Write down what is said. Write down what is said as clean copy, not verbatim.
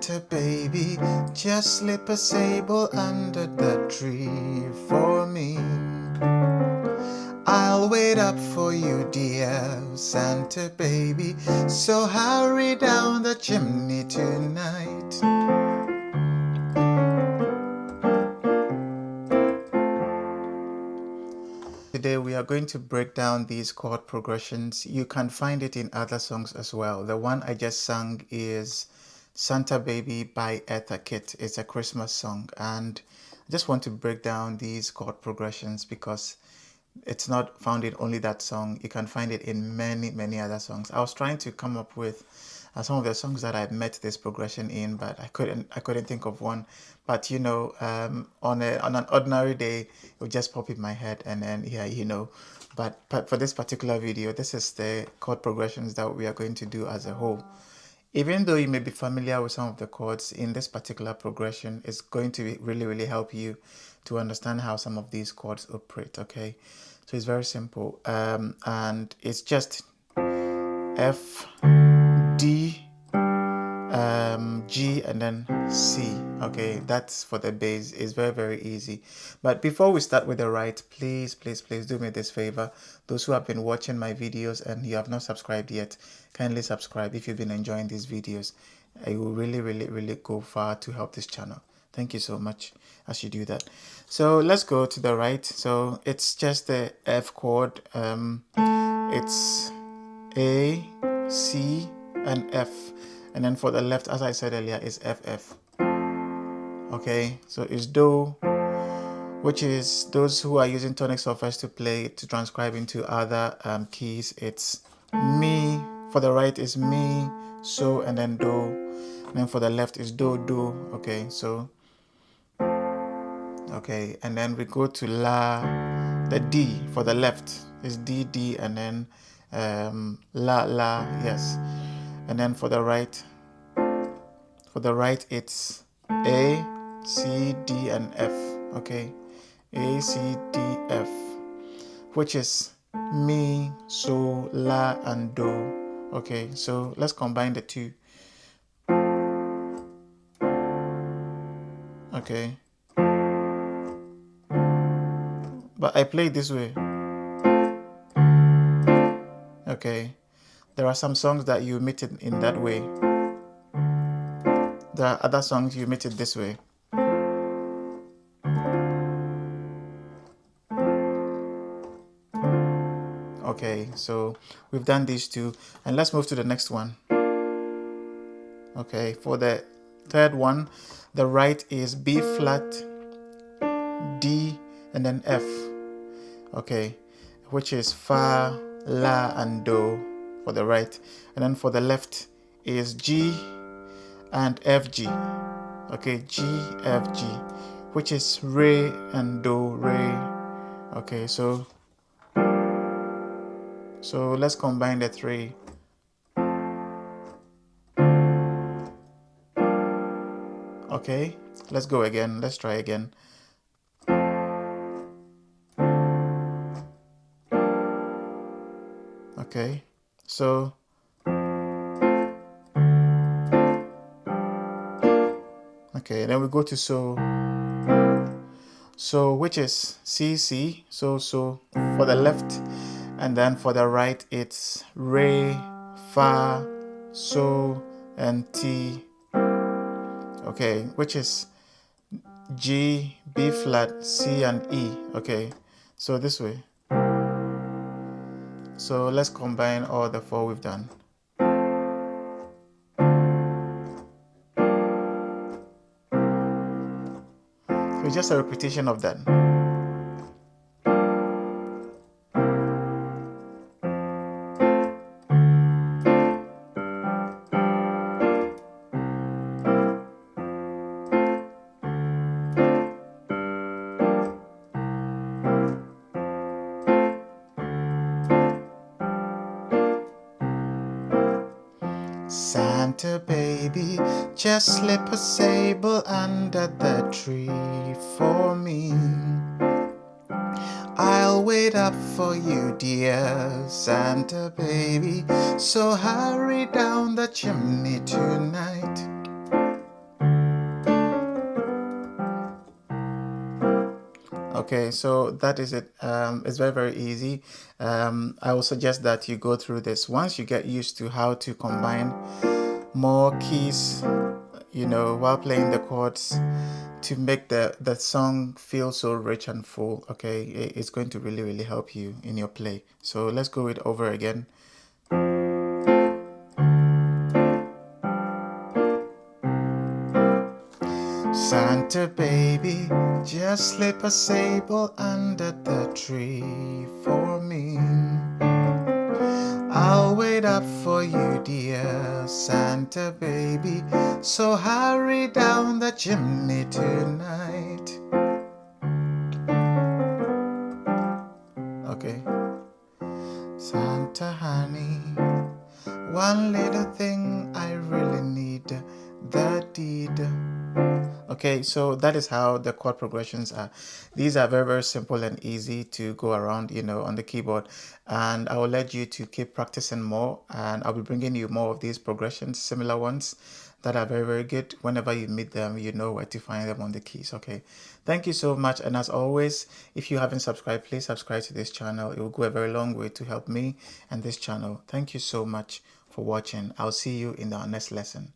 Santa baby, just slip a sable under the tree for me. I'll wait up for you, dear Santa baby, so hurry down the chimney tonight. Today we are going to break down these chord progressions. You can find it in other songs as well. The one I just sang is Santa Baby by Eartha Kitt. It's a Christmas song, and I just want to break down these chord progressions because it's not found in only that song. You can find it in many other songs. I was trying to come up with some of the songs that I met this progression in, but I couldn't think of one. But you know, on an ordinary day, it would just pop in my head, and then yeah, you know. But for this particular video, this is the chord progressions that we are going to do as a whole. Even though you may be familiar with some of the chords in this particular progression, it's going to really help you to understand how some of these chords operate. Okay, so it's very simple, and it's just F, D, G, and then C. Okay, that's for the bass. It's very easy. But before we start with the right, please do me this favor. Those who have been watching my videos and you have not subscribed yet, kindly subscribe if you've been enjoying these videos. It will really go far to help this channel. Thank you so much as you do that. So let's go to the right. So it's just the F chord. It's A, C, and F. And then for the left, as I said earlier, is FF. Okay, so it's Do, which is those who are using tonic solfege to play, to transcribe into other keys. It's Mi. For the right is Mi, So, and then Do. And then for the left is Do, Do. Okay, so, okay, and then we go to La. The D for the left is D, D, and then La, La, yes. And then for the right it's A, C, D, and F. Okay, A, C, D, F, which is Mi, So, La, and Do. Okay, so let's combine the two. Okay, but I play it this way. Okay, there are some songs that you meet it in that way. There are other songs you meet it this way. Okay, so we've done these two, and let's move to the next one. Okay, for the third one, the right is B flat, D, and then F. Okay, which is Fa, La, and Do for the right. And then for the left is G and F, G. Okay, G, F, G, which is Re and Do, Re. Okay, so let's combine the three. Okay, let's go again. Let's try again. Okay, so okay, then we go to So, which is C, C, so for the left, and then for the right it's Re, Fa, So, and T. Okay, which is G, B flat, C, and E. Okay, so this way. So let's combine all the four we've done. So it's just a repetition of that. Santa baby, just slip a sable under the tree for me. I'll wait up for you, dear Santa baby, so hurry down the chimney tonight. Okay, so that is it. It's very, very easy. I will suggest that you go through this. Once you get used to how to combine more keys, while playing the chords to make the song feel so rich and full, okay, it's going to really, really help you in your play. So let's go it over again. Santa baby, just slip a sable under the tree for me. I'll wait up for you, dear Santa baby, so hurry down the chimney tonight. Okay. Santa honey, one little thing I really need, the deed. Okay, so that is how the chord progressions are. These are very, very simple and easy to go around, on the keyboard. And I will let you to keep practicing more. And I'll be bringing you more of these progressions, similar ones that are very, very good. Whenever you meet them, you know where to find them on the keys. Okay, thank you so much. And as always, if you haven't subscribed, please subscribe to this channel. It will go a very long way to help me and this channel. Thank you so much for watching. I'll see you in our next lesson.